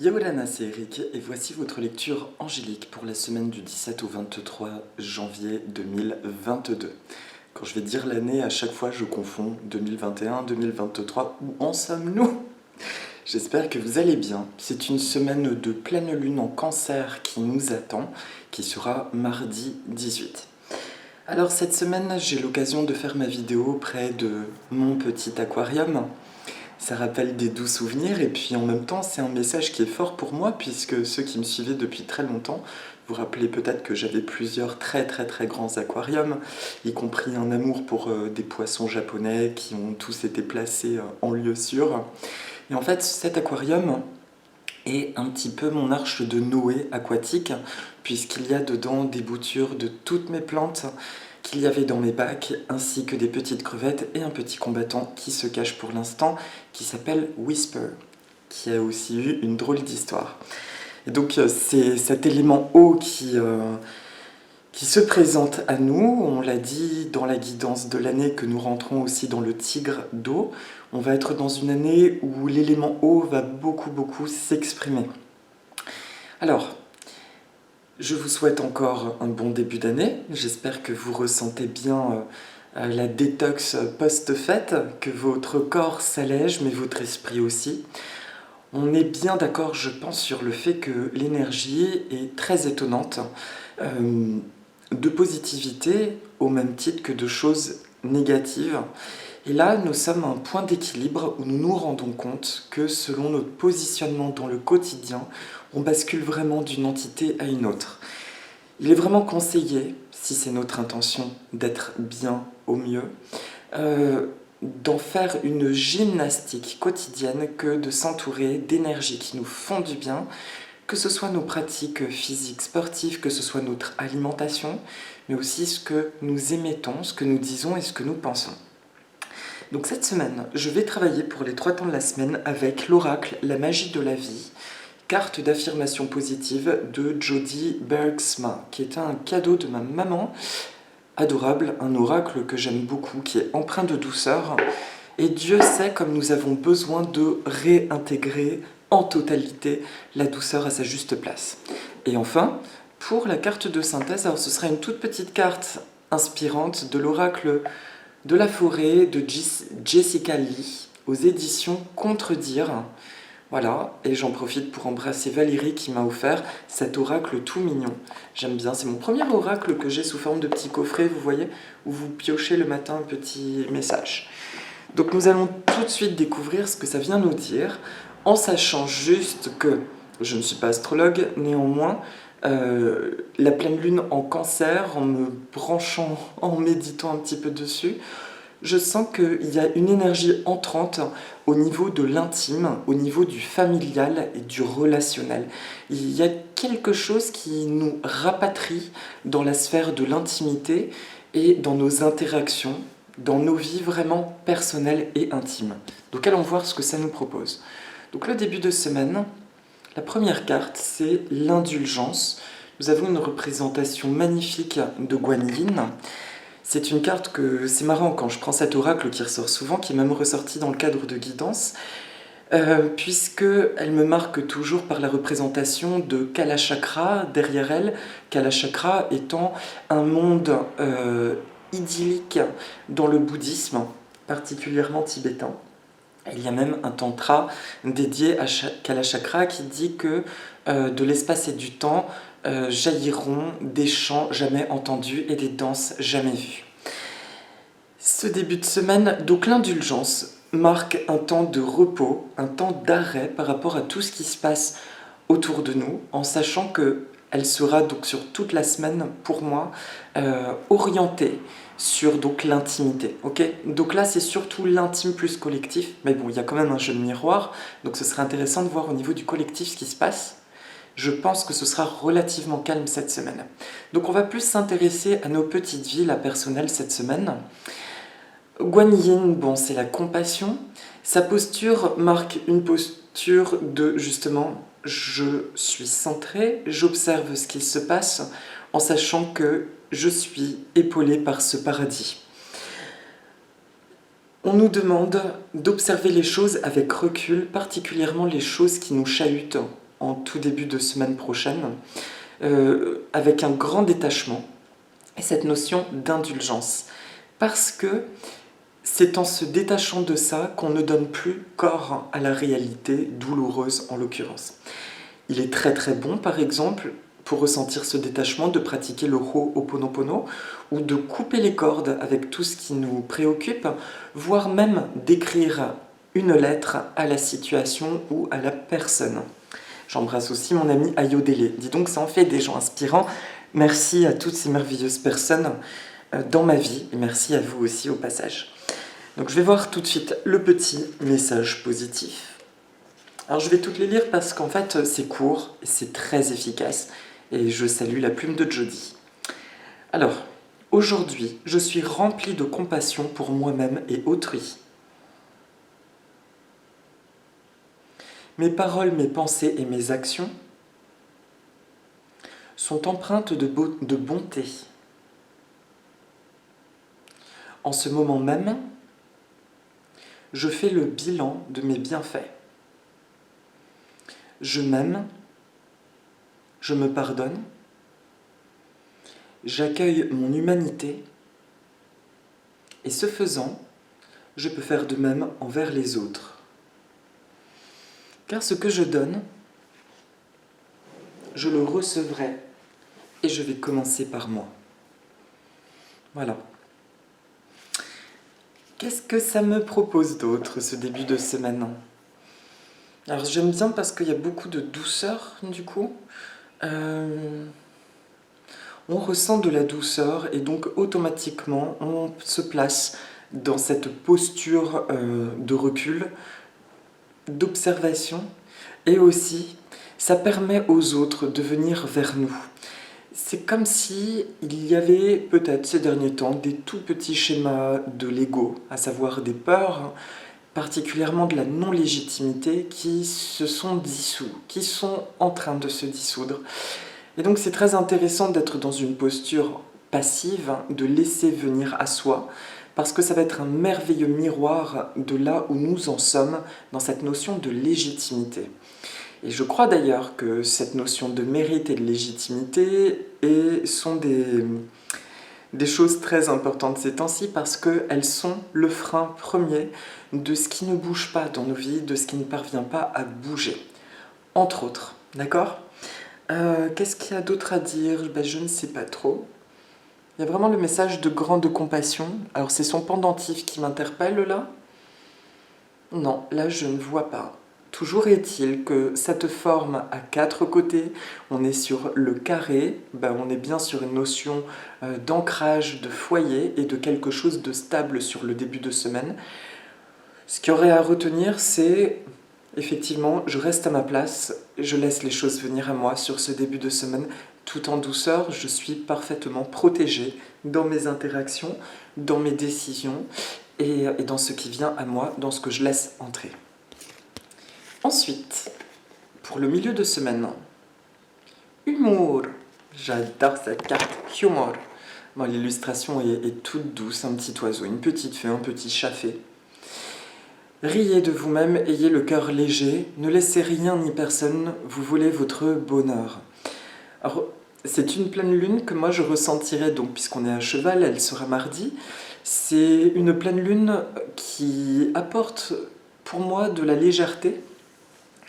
Yo Lana, c'est Eric et voici votre lecture angélique pour la semaine du 17 au 23 janvier 2022. Quand je vais dire l'année, à chaque fois je confonds 2021, 2023, où en sommes-nous? J'espère que vous allez bien. C'est une semaine de pleine lune en cancer qui nous attend, qui sera mardi 18. Alors cette semaine, j'ai l'occasion de faire ma vidéo près de mon petit aquarium. Ça rappelle des doux souvenirs et puis en même temps c'est un message qui est fort pour moi puisque ceux qui me suivaient depuis très longtemps, vous vous rappelez peut-être que j'avais plusieurs très grands aquariums, y compris un amour pour des poissons japonais qui ont tous été placés en lieu sûr. Et en fait cet aquarium est un petit peu mon arche de Noé aquatique puisqu'il y a dedans des boutures de toutes mes plantes qu'il y avait dans mes bacs, ainsi que des petites crevettes et un petit combattant qui se cache pour l'instant, qui s'appelle Whisper, qui a aussi eu une drôle d'histoire. Et donc c'est cet élément eau qui se présente à nous. On l'a dit dans la guidance de l'année que nous rentrons aussi dans le tigre d'eau. On va être dans une année où l'élément eau va beaucoup s'exprimer. Alors, je vous souhaite encore un bon début d'année. J'espère que vous ressentez bien la détox post-fête, que votre corps s'allège, mais votre esprit aussi. On est bien d'accord, je pense, sur le fait que l'énergie est très étonnante, de positivité au même titre que de choses négatives. Et là, nous sommes à un point d'équilibre où nous nous rendons compte que selon notre positionnement dans le quotidien, on bascule vraiment d'une entité à une autre. Il est vraiment conseillé, si c'est notre intention d'être bien au mieux, d'en faire une gymnastique quotidienne que de s'entourer d'énergies qui nous font du bien, que ce soit nos pratiques physiques, sportives, que ce soit notre alimentation, mais aussi ce que nous émettons, ce que nous disons et ce que nous pensons. Donc cette semaine, je vais travailler pour les 3 temps de la semaine avec l'oracle La magie de la vie, carte d'affirmation positive de Jody Bergsma, qui était un cadeau de ma maman, adorable, un oracle que j'aime beaucoup, qui est empreint de douceur. Et Dieu sait comme nous avons besoin de réintégrer en totalité la douceur à sa juste place. Et enfin, pour la carte de synthèse, alors ce sera une toute petite carte inspirante de l'oracle de la forêt de Jessica Lee aux éditions Contredire. Voilà, et j'en profite pour embrasser Valérie qui m'a offert cet oracle tout mignon. J'aime bien, c'est mon premier oracle que j'ai sous forme de petit coffret, vous voyez, où vous piochez le matin un petit message. Donc nous allons tout de suite découvrir ce que ça vient nous dire, en sachant juste que je ne suis pas astrologue, néanmoins, la pleine lune en cancer, en me branchant, en méditant un petit peu dessus, je sens qu'il y a une énergie entrante au niveau de l'intime, au niveau du familial et du relationnel. Il y a quelque chose qui nous rapatrie dans la sphère de l'intimité et dans nos interactions, dans nos vies vraiment personnelles et intimes. Donc allons voir ce que ça nous propose. Donc le début de semaine, la première carte, c'est l'indulgence. Nous avons une représentation magnifique de Guan Yin. C'est une carte que, c'est marrant, quand je prends cet oracle qui ressort souvent, qui est même ressorti dans le cadre de guidance, puisqu'elle me marque toujours par la représentation de Kalachakra derrière elle, Kalachakra étant un monde idyllique dans le bouddhisme, particulièrement tibétain. Il y a même un tantra dédié à Kalachakra qui dit que de l'espace et du temps jailliront des chants jamais entendus et des danses jamais vues. Ce début de semaine, donc l'indulgence marque un temps de repos, un temps d'arrêt par rapport à tout ce qui se passe autour de nous, en sachant qu'elle sera donc sur toute la semaine pour moi orientée sur donc l'intimité, ok. Donc là c'est surtout l'intime plus collectif, mais bon il y a quand même un jeu de miroir, donc ce serait intéressant de voir au niveau du collectif ce qui se passe. Je pense que ce sera relativement calme cette semaine. Donc on va plus s'intéresser à nos petites vies, la personnelle cette semaine. Guan Yin, bon c'est la compassion, sa posture marque une posture de justement je suis centré, j'observe ce qui se passe en sachant que je suis épaulé par ce paradis. On nous demande d'observer les choses avec recul, particulièrement les choses qui nous chahutent en tout début de semaine prochaine, avec un grand détachement et cette notion d'indulgence. Parce que c'est en se détachant de ça qu'on ne donne plus corps à la réalité douloureuse en l'occurrence. Il est très très bon par exemple pour ressentir ce détachement de pratiquer le Ho'oponopono ou de couper les cordes avec tout ce qui nous préoccupe, voire même d'écrire une lettre à la situation ou à la personne. J'embrasse aussi mon ami Ayodele. Dis donc, ça en fait des gens inspirants. Merci à toutes ces merveilleuses personnes dans ma vie et merci à vous aussi au passage. Donc je vais voir tout de suite le petit message positif. Alors je vais toutes les lire parce qu'en fait c'est court et c'est très efficace et je salue la plume de Jody. Alors, aujourd'hui, je suis rempli de compassion pour moi-même et autrui. Mes paroles, mes pensées et mes actions sont empreintes de bonté. En ce moment même, je fais le bilan de mes bienfaits. Je m'aime, je me pardonne, j'accueille mon humanité et ce faisant, je peux faire de même envers les autres. Car ce que je donne, je le recevrai et je vais commencer par moi. Voilà. Qu'est-ce que ça me propose d'autre, ce début de semaine ? Alors j'aime bien parce qu'il y a beaucoup de douceur, du coup. On ressent de la douceur et donc automatiquement, on se place dans cette posture de recul, d'observation. Et aussi, ça permet aux autres de venir vers nous. C'est comme si il y avait peut-être ces derniers temps des tout petits schémas de l'ego, à savoir des peurs, particulièrement de la non-légitimité, qui se sont dissous, qui sont en train de se dissoudre. Et donc c'est très intéressant d'être dans une posture passive, de laisser venir à soi, parce que ça va être un merveilleux miroir de là où nous en sommes dans cette notion de légitimité. Et je crois d'ailleurs que cette notion de mérite et de légitimité sont des choses très importantes ces temps-ci parce qu'elles sont le frein premier de ce qui ne bouge pas dans nos vies, de ce qui ne parvient pas à bouger. Entre autres, d'accord ? Qu'est-ce qu'il y a d'autre à dire ? Je ne sais pas trop. Il y a vraiment le message de grande compassion. Alors c'est son pendentif qui m'interpelle là ? Non, là je ne vois pas. Toujours est-il que cette forme à 4 côtés, on est sur le carré, on est bien sur une notion d'ancrage, de foyer et de quelque chose de stable sur le début de semaine. Ce qu'il y aurait à retenir, c'est effectivement, je reste à ma place, je laisse les choses venir à moi sur ce début de semaine, tout en douceur, je suis parfaitement protégée dans mes interactions, dans mes décisions et dans ce qui vient à moi, dans ce que je laisse entrer. Ensuite, pour le milieu de semaine, humour. J'adore cette carte, humour. Bon, l'illustration est toute douce, un petit oiseau, une petite fée, un petit chat-fée. Riez de vous-même, ayez le cœur léger, ne laissez rien ni personne vous voler votre bonheur. Alors, c'est une pleine lune que moi je ressentirai, donc puisqu'on est à cheval, elle sera mardi. C'est une pleine lune qui apporte pour moi de la légèreté.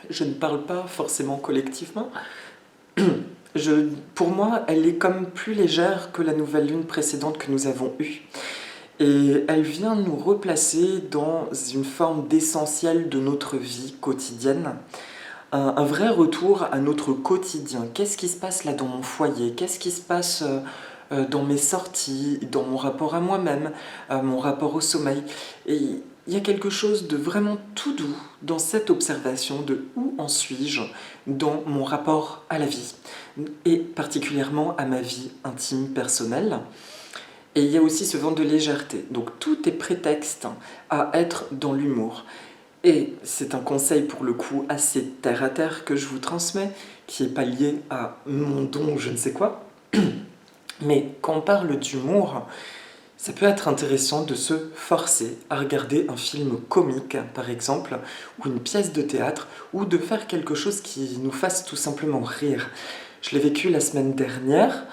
Je ne parle pas forcément collectivement. Pour moi, elle est comme plus légère que la nouvelle lune précédente que nous avons eue. Et elle vient nous replacer dans une forme d'essentiel de notre vie quotidienne. Un vrai retour à notre quotidien. Qu'est-ce qui se passe là dans mon foyer ? Qu'est-ce qui se passe dans mes sorties, dans mon rapport à moi-même, mon rapport au sommeil ? Et il y a quelque chose de vraiment tout doux dans cette observation de où en suis-je dans mon rapport à la vie, et particulièrement à ma vie intime personnelle. Et il y a aussi ce vent de légèreté. Donc tout est prétexte à être dans l'humour. Et c'est un conseil pour le coup assez terre à terre que je vous transmets, qui n'est pas lié à mon don ou je ne sais quoi. Mais quand on parle d'humour, Ça peut être intéressant de se forcer à regarder un film comique, par exemple, ou une pièce de théâtre, ou de faire quelque chose qui nous fasse tout simplement rire. Je l'ai vécu la semaine dernière.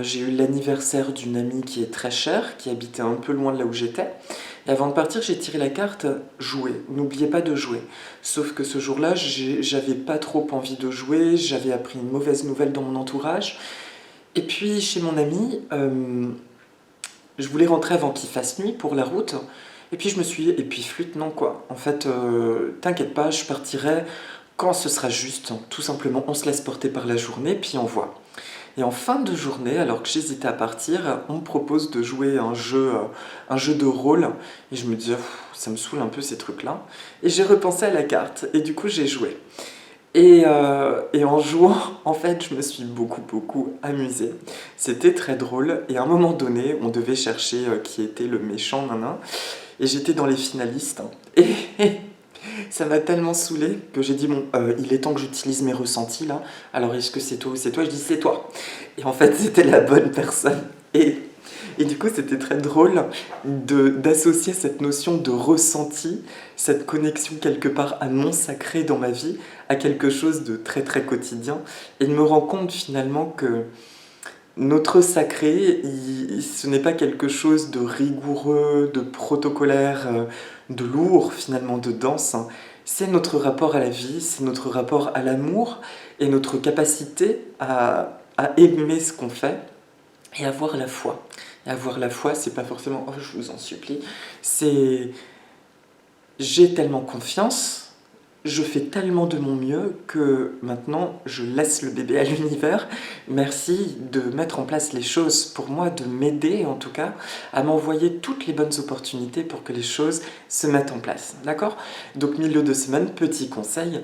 J'ai eu l'anniversaire d'une amie qui est très chère, qui habitait un peu loin de là où j'étais. Et avant de partir, j'ai tiré la carte jouer. N'oubliez pas de jouer. Sauf que ce jour-là, j'avais pas trop envie de jouer. J'avais appris une mauvaise nouvelle dans mon entourage. Et puis, chez mon ami, je voulais rentrer avant qu'il fasse nuit pour la route. Et puis, je me suis dit, et puis flûte, non quoi. En fait, t'inquiète pas, je partirai quand ce sera juste. Tout simplement, on se laisse porter par la journée, puis on voit. Et en fin de journée, alors que j'hésitais à partir, on me propose de jouer un jeu de rôle. Et je me disais, ça me saoule un peu ces trucs-là. Et j'ai repensé à la carte, et du coup j'ai joué. Et en jouant, en fait, je me suis beaucoup amusée. C'était très drôle, et à un moment donné, on devait chercher qui était le méchant, nanan. Et j'étais dans les finalistes. Et ça m'a tellement saoulé que j'ai dit, bon, il est temps que j'utilise mes ressentis là. Alors est-ce que c'est toi ou c'est toi? Je dis c'est toi. Et en fait, c'était la bonne personne. Et du coup, c'était très drôle d'associer cette notion de ressenti, cette connexion quelque part à mon sacré dans ma vie, à quelque chose de très quotidien. Et de me rendre compte finalement que notre sacré, ce n'est pas quelque chose de rigoureux, de protocolaire, de lourd finalement, de dense, hein. C'est notre rapport à la vie, c'est notre rapport à l'amour et notre capacité à aimer ce qu'on fait et avoir la foi. Et avoir la foi, c'est pas forcément « oh, je vous en supplie », c'est « j'ai tellement confiance ». Je fais tellement de mon mieux que maintenant je laisse le bébé à l'univers. Merci de mettre en place les choses pour moi, de m'aider en tout cas à m'envoyer toutes les bonnes opportunités pour que les choses se mettent en place. D'accord? Donc milieu de semaine, petit conseil,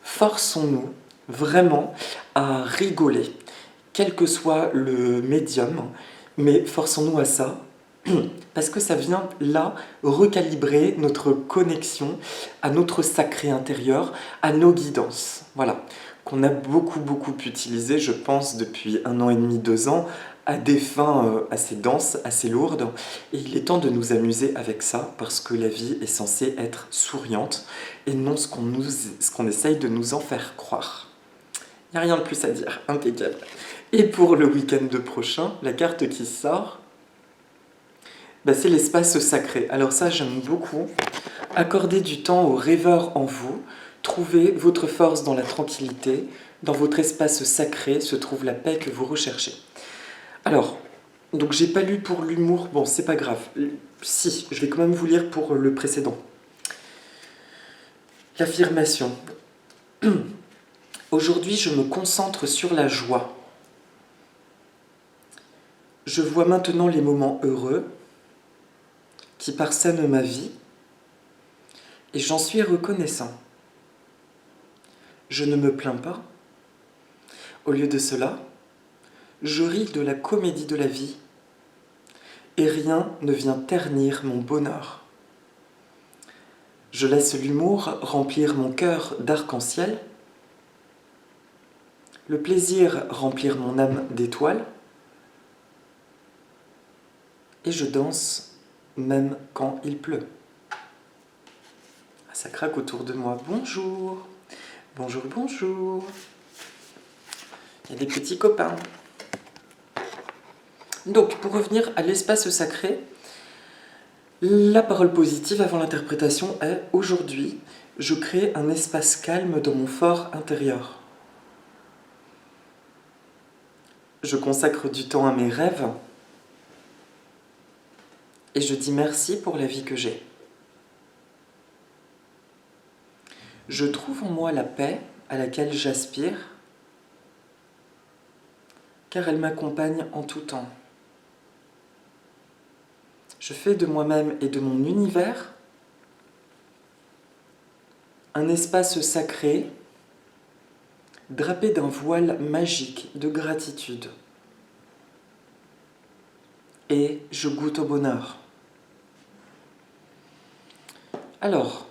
forçons-nous vraiment à rigoler, quel que soit le médium, mais forçons-nous à ça. Parce que ça vient là recalibrer notre connexion à notre sacré intérieur, à nos guidances. Voilà, qu'on a beaucoup utilisé, je pense, depuis 1 an et demi, 2 ans, à des fins assez denses, assez lourdes. Et il est temps de nous amuser avec ça, parce que la vie est censée être souriante, et non ce qu'on essaye de nous en faire croire. Il n'y a rien de plus à dire, impeccable. Et pour le week-end prochain, la carte qui sort, c'est l'espace sacré. Alors ça, j'aime beaucoup. Accordez du temps aux rêveurs en vous. Trouvez votre force dans la tranquillité. Dans votre espace sacré se trouve la paix que vous recherchez. Alors, donc j'ai pas lu pour l'humour. Bon, c'est pas grave. Si, je vais quand même vous lire pour le précédent. L'affirmation. Aujourd'hui, je me concentre sur la joie. Je vois maintenant les moments heureux qui parsèment ma vie, et j'en suis reconnaissant. Je ne me plains pas. Au lieu de cela, je ris de la comédie de la vie, et rien ne vient ternir mon bonheur. Je laisse l'humour remplir mon cœur d'arc-en-ciel, le plaisir remplir mon âme d'étoiles, et je danse même quand il pleut. Ça craque autour de moi. Bonjour, bonjour. Il y a des petits copains. Donc, pour revenir à l'espace sacré, la parole positive avant l'interprétation est « Aujourd'hui, je crée un espace calme dans mon fort intérieur. Je consacre du temps à mes rêves et je dis merci pour la vie que j'ai. Je trouve en moi la paix à laquelle j'aspire, car elle m'accompagne en tout temps. Je fais de moi-même et de mon univers un espace sacré, drapé d'un voile magique de gratitude. Et je goûte au bonheur. Alors,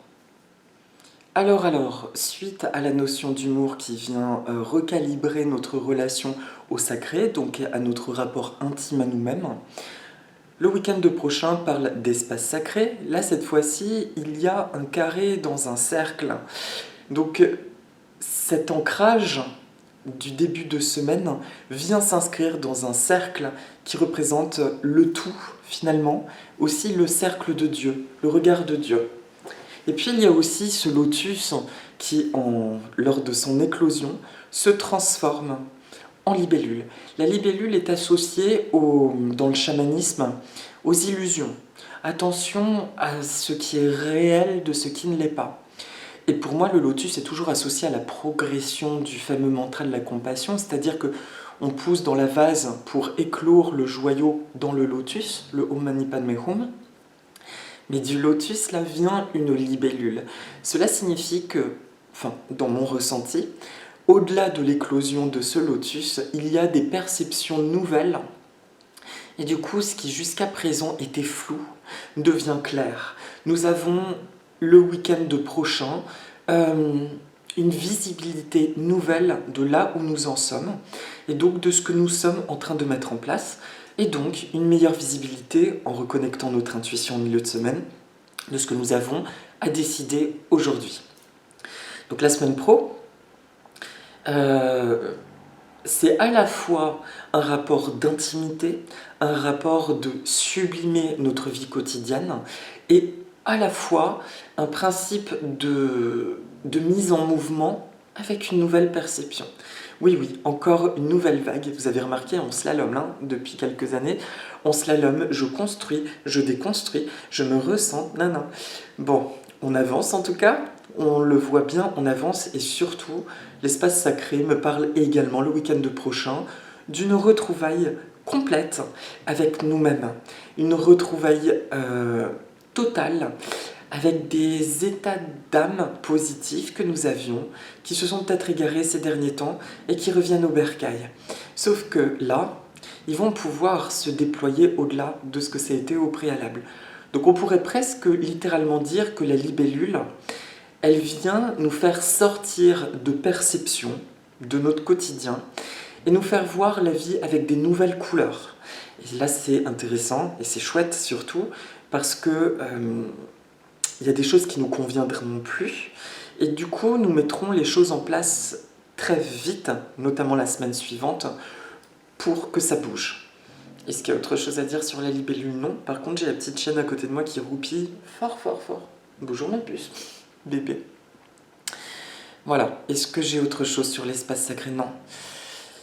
suite à la notion d'humour qui vient recalibrer notre relation au sacré, donc à notre rapport intime à nous-mêmes, Le week-end prochain parle d'espace sacré. Là, cette fois-ci, il y a un carré dans un cercle. Donc, cet ancrage du début de semaine vient s'inscrire dans un cercle qui représente le tout, finalement, aussi le cercle de Dieu, le regard de Dieu. Et puis, il y a aussi ce lotus qui, lors de son éclosion, se transforme en libellule. La libellule est associée dans le chamanisme aux illusions. Attention à ce qui est réel de ce qui ne l'est pas. Et pour moi, le lotus est toujours associé à la progression du fameux mantra de la compassion, c'est-à-dire que on pousse dans la vase pour éclore le joyau dans le lotus, le Om Mani Padme Hum. Mais du lotus, là, vient une libellule. Cela signifie que, dans mon ressenti, au-delà de l'éclosion de ce lotus, il y a des perceptions nouvelles. Et du coup, ce qui jusqu'à présent était flou devient clair. Nous avons le week-end prochain une visibilité nouvelle de là où nous en sommes, et donc de ce que nous sommes en train de mettre en place, et donc une meilleure visibilité en reconnectant notre intuition au milieu de semaine, de ce que nous avons à décider aujourd'hui. Donc la semaine pro, c'est à la fois un rapport d'intimité, un rapport de sublimer notre vie quotidienne, et à la fois un principe de mise en mouvement avec une nouvelle perception. Oui, encore une nouvelle vague. Vous avez remarqué, on slalom depuis quelques années. On slalom, je construis, je déconstruis, je me ressens, nanana. Bon, on avance en tout cas, on le voit bien, on avance, et surtout, l'espace sacré me parle également le week-end prochain d'une retrouvaille complète avec nous-mêmes. Une retrouvaille totale avec des états d'âme positifs que nous avions, qui se sont peut-être égarés ces derniers temps et qui reviennent au bercail. Sauf que là, ils vont pouvoir se déployer au-delà de ce que ça a été au préalable. Donc on pourrait presque littéralement dire que la libellule, elle vient nous faire sortir de perceptions de notre quotidien et nous faire voir la vie avec des nouvelles couleurs. Et là, c'est intéressant et c'est chouette surtout parce que il y a des choses qui ne nous conviendront plus, et du coup nous mettrons les choses en place très vite, notamment la semaine suivante, pour que ça bouge. Est-ce qu'il y a autre chose à dire sur la libellule? Non. Par contre, j'ai la petite chienne à côté de moi qui roupille fort. Bonjour ma puce, bébé. Voilà. Est-ce que j'ai autre chose sur l'espace sacré?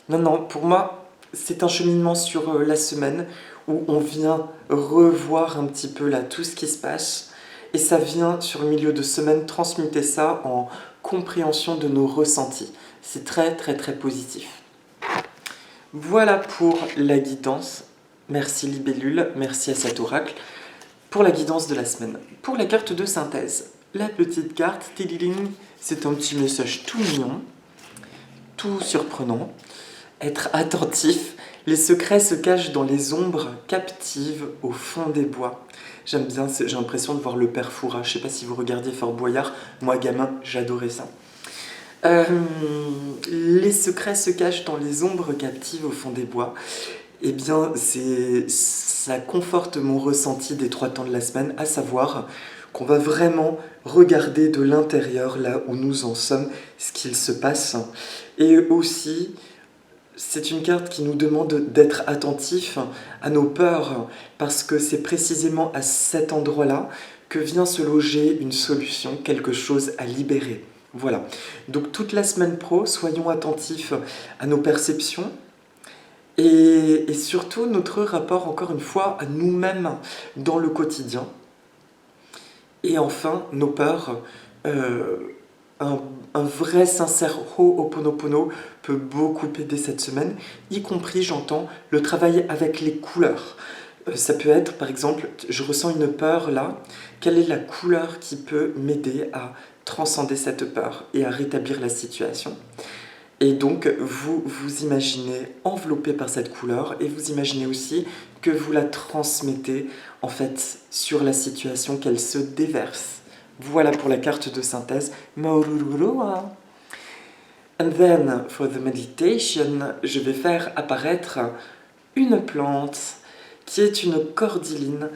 Non, pour moi, c'est un cheminement sur la semaine où on vient revoir un petit peu là tout ce qui se passe. Et ça vient, sur le milieu de semaine, transmuter ça en compréhension de nos ressentis. C'est très positif. Voilà pour la guidance. Merci Libellule, merci à cet oracle pour la guidance de la semaine. Pour la carte de synthèse, la petite carte, c'est un petit message tout mignon, tout surprenant. Être attentif, les secrets se cachent dans les ombres captives au fond des bois. J'aime bien, j'ai l'impression de voir le père Fouras. Je ne sais pas si vous regardiez Fort Boyard, moi gamin, j'adorais ça. Les secrets se cachent dans les ombres captives au fond des bois. Eh bien, ça conforte mon ressenti des 3 temps de la semaine, à savoir qu'on va vraiment regarder de l'intérieur, là où nous en sommes, ce qu'il se passe. Et aussi, c'est une carte qui nous demande d'être attentifs à nos peurs, parce que c'est précisément à cet endroit-là que vient se loger une solution, quelque chose à libérer. Voilà. Donc toute la semaine pro, soyons attentifs à nos perceptions et surtout notre rapport, encore une fois, à nous-mêmes dans le quotidien. Et enfin, nos peurs. Un vrai sincère Ho'oponopono peut beaucoup aider cette semaine, y compris, j'entends, le travail avec les couleurs. Ça peut être, par exemple, je ressens une peur là, quelle est la couleur qui peut m'aider à transcender cette peur et à rétablir la situation? Et donc, vous vous imaginez enveloppé par cette couleur et vous imaginez aussi que vous la transmettez, en fait, sur la situation, qu'elle se déverse. Voilà pour la carte de synthèse. And then, for the meditation, je vais faire apparaître une plante qui est une cordyline.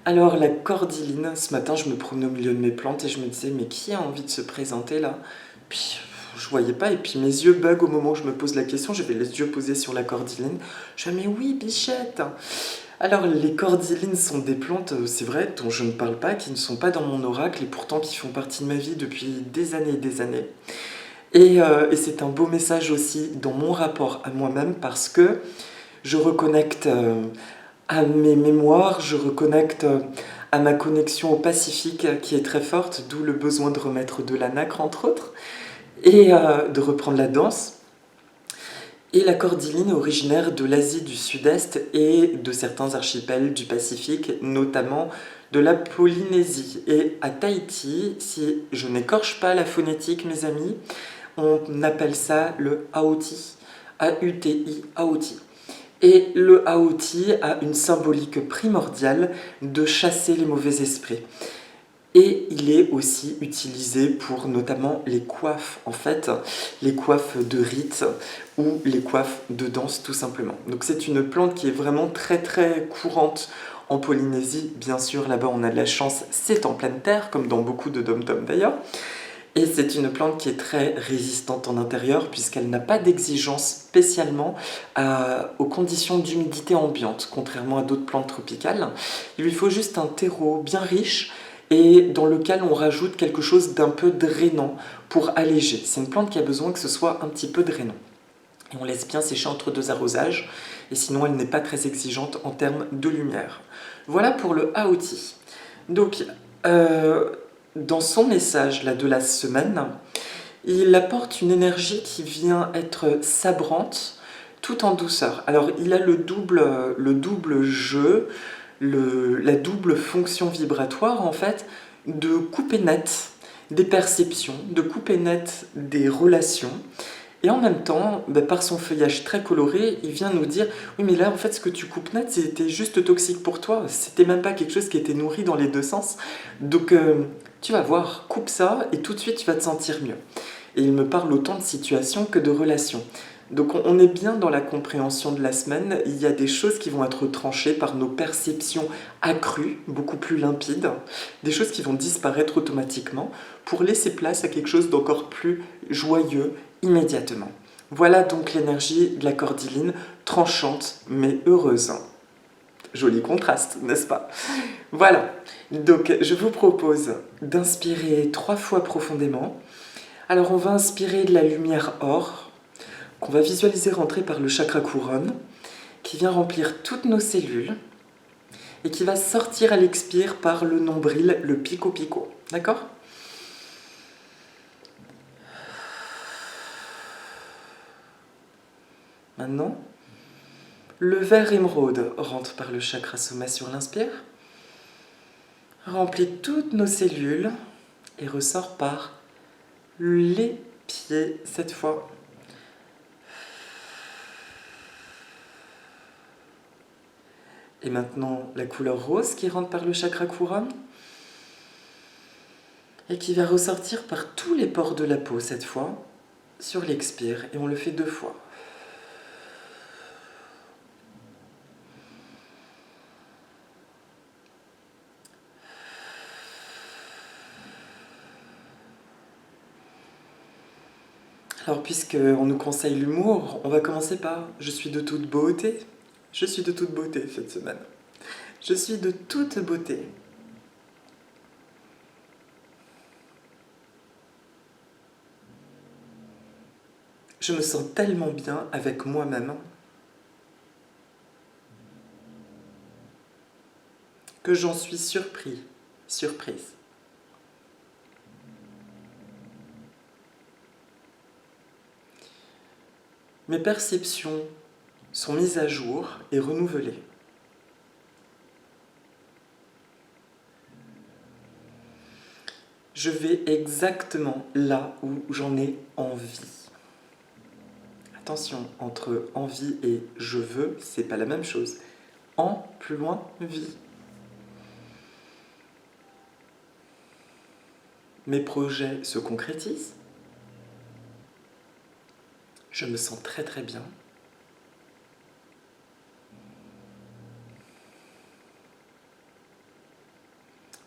Alors la cordyline, ce matin je me promenais au milieu de mes plantes et je me disais mais qui a envie de se présenter là? Puis je voyais pas et puis mes yeux bug au moment où je me pose la question, j'avais les yeux posés sur la cordyline. Je me dis mais oui bichette. Alors les cordylines sont des plantes, c'est vrai, dont je ne parle pas, qui ne sont pas dans mon oracle et pourtant qui font partie de ma vie depuis des années et des années. Et c'est un beau message aussi dans mon rapport à moi-même parce que je reconnecte à mes mémoires, je reconnecte à ma connexion au Pacifique qui est très forte, d'où le besoin de remettre de la nacre entre autres, et de reprendre la danse. Et la cordyline est originaire de l'Asie du Sud-Est et de certains archipels du Pacifique, notamment de la Polynésie. Et à Tahiti, si je n'écorche pas la phonétique mes amis, on appelle ça le Aoti, A-U-T-I, Aoti. Et le Aoti a une symbolique primordiale de chasser les mauvais esprits. Et il est aussi utilisé pour notamment les coiffes, en fait, les coiffes de rite ou les coiffes de danse tout simplement. Donc c'est une plante qui est vraiment très très courante en Polynésie. Bien sûr, là-bas on a de la chance, c'est en pleine terre, comme dans beaucoup de dom-toms d'ailleurs. Et c'est une plante qui est très résistante en intérieur puisqu'elle n'a pas d'exigence spécialement aux conditions d'humidité ambiante, contrairement à d'autres plantes tropicales. Il lui faut juste un terreau bien riche et dans lequel on rajoute quelque chose d'un peu drainant pour alléger. C'est une plante qui a besoin que ce soit un petit peu drainant. Et on laisse bien sécher entre deux arrosages et sinon elle n'est pas très exigeante en termes de lumière. Voilà pour le Aoti. Donc, dans son message là, de la semaine, il apporte une énergie qui vient être sabrante tout en douceur. Alors il a le double jeu, la double fonction vibratoire en fait, de couper net des perceptions, de couper net des relations. Et en même temps, par son feuillage très coloré, il vient nous dire « Oui, mais là, en fait, ce que tu coupes net, c'était juste toxique pour toi. C'était même pas quelque chose qui était nourri dans les deux sens. Donc, tu vas voir, coupe ça et tout de suite, tu vas te sentir mieux. » Et il me parle autant de situations que de relations. Donc, on est bien dans la compréhension de la semaine. Il y a des choses qui vont être tranchées par nos perceptions accrues, beaucoup plus limpides. Des choses qui vont disparaître automatiquement pour laisser place à quelque chose d'encore plus joyeux, immédiatement. Voilà donc l'énergie de la cordyline, tranchante mais heureuse. Joli contraste, n'est-ce pas? Voilà, donc je vous propose d'inspirer 3 fois profondément. Alors on va inspirer de la lumière or, qu'on va visualiser rentrer par le chakra couronne, qui vient remplir toutes nos cellules, et qui va sortir à l'expire par le nombril, le pico-pico. D'accord? Maintenant, le vert émeraude rentre par le chakra soma sur l'inspire, remplit toutes nos cellules et ressort par les pieds cette fois. Et maintenant, la couleur rose qui rentre par le chakra couronne et qui va ressortir par tous les pores de la peau cette fois sur l'expire. Et on le fait 2 fois. Alors, puisqu'on nous conseille l'humour, on va commencer par « Je suis de toute beauté ». Je suis de toute beauté cette semaine. Je suis de toute beauté. Je me sens tellement bien avec moi-même que j'en suis surpris, surprise. Mes perceptions sont mises à jour et renouvelées. Je vais exactement là où j'en ai envie. Attention, entre envie et je veux, c'est pas la même chose. En, plus loin, vie. Mes projets se concrétisent. Je me sens très très bien.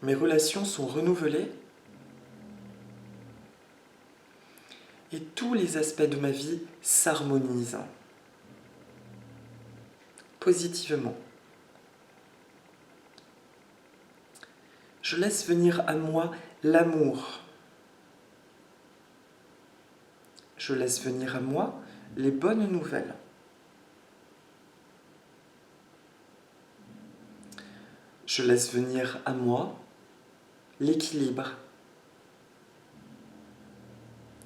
Mes relations sont renouvelées et tous les aspects de ma vie s'harmonisent positivement. Je laisse venir à moi l'amour. Je laisse venir à moi les bonnes nouvelles. Je laisse venir à moi l'équilibre.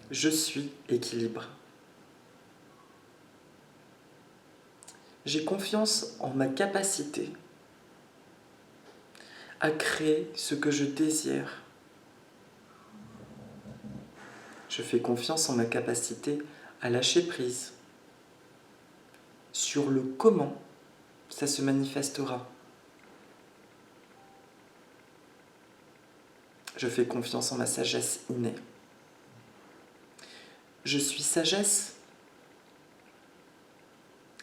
Je suis équilibre. J'ai confiance en ma capacité à créer ce que je désire. Je fais confiance en ma capacité à lâcher prise sur le comment ça se manifestera. Je fais confiance en ma sagesse innée. Je suis sagesse.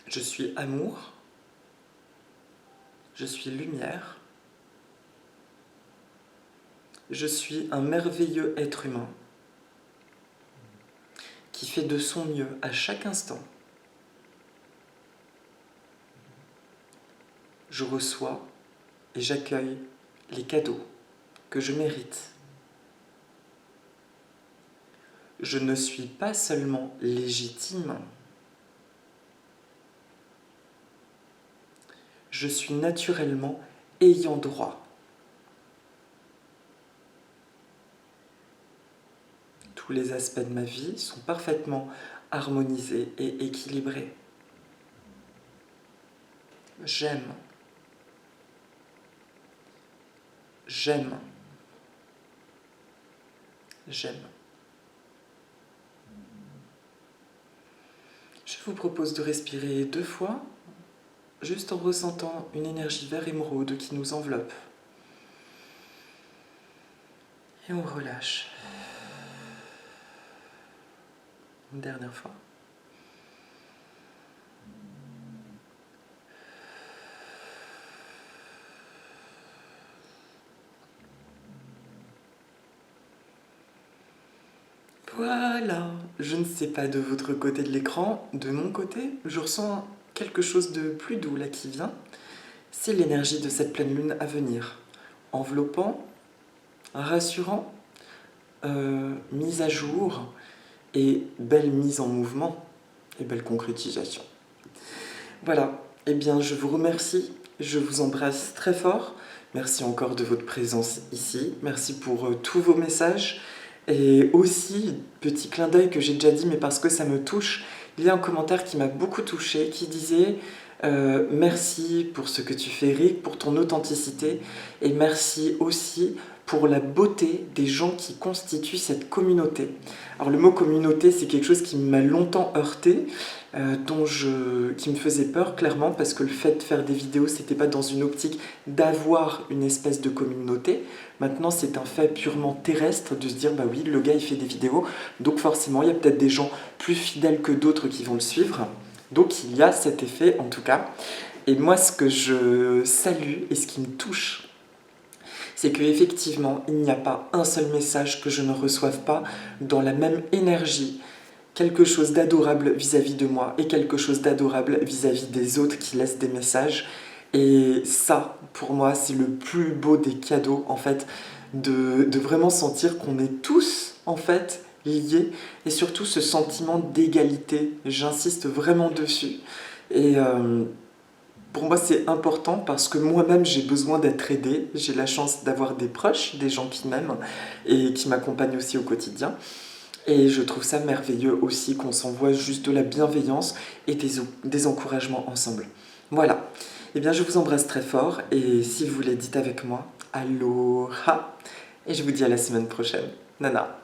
Je suis amour. Je suis lumière. Je suis un merveilleux être humain qui fait de son mieux à chaque instant. Je reçois et j'accueille les cadeaux que je mérite. Je ne suis pas seulement légitime, je suis naturellement ayant droit. Tous les aspects de ma vie sont parfaitement harmonisés et équilibrés. J'aime. J'aime. J'aime. Je vous propose de respirer 2 fois, juste en ressentant une énergie vert émeraude qui nous enveloppe. Et on relâche. Une dernière fois. Voilà, je ne sais pas de votre côté de l'écran, de mon côté, je ressens quelque chose de plus doux là qui vient. C'est l'énergie de cette pleine lune à venir, enveloppant, rassurant, mise à jour et belle mise en mouvement et belle concrétisation. Voilà, eh bien je vous remercie, je vous embrasse très fort, merci encore de votre présence ici, merci pour tous vos messages. Et aussi, petit clin d'œil que j'ai déjà dit, mais parce que ça me touche, il y a un commentaire qui m'a beaucoup touchée, qui disait merci pour ce que tu fais, Rick, pour ton authenticité, et merci aussi pour la beauté des gens qui constituent cette communauté. Alors le mot communauté, c'est quelque chose qui m'a longtemps heurté, qui me faisait peur clairement, parce que le fait de faire des vidéos, c'était pas dans une optique d'avoir une espèce de communauté. Maintenant, c'est un fait purement terrestre de se dire, bah oui, le gars il fait des vidéos, donc forcément il y a peut-être des gens plus fidèles que d'autres qui vont le suivre. Donc il y a cet effet en tout cas. Et moi, ce que je salue et ce qui me touche, c'est qu'effectivement, il n'y a pas un seul message que je ne reçoive pas dans la même énergie. Quelque chose d'adorable vis-à-vis de moi et quelque chose d'adorable vis-à-vis des autres qui laissent des messages. Et ça, pour moi, c'est le plus beau des cadeaux, en fait, de vraiment sentir qu'on est tous, en fait, liés. Et surtout ce sentiment d'égalité, j'insiste vraiment dessus. Et pour moi, c'est important parce que moi-même, j'ai besoin d'être aidée. J'ai la chance d'avoir des proches, des gens qui m'aiment et qui m'accompagnent aussi au quotidien. Et je trouve ça merveilleux aussi qu'on s'envoie juste de la bienveillance et des encouragements ensemble. Voilà. Eh bien, je vous embrasse très fort et si vous voulez, dites avec moi « Aloha » et je vous dis à la semaine prochaine. Nana.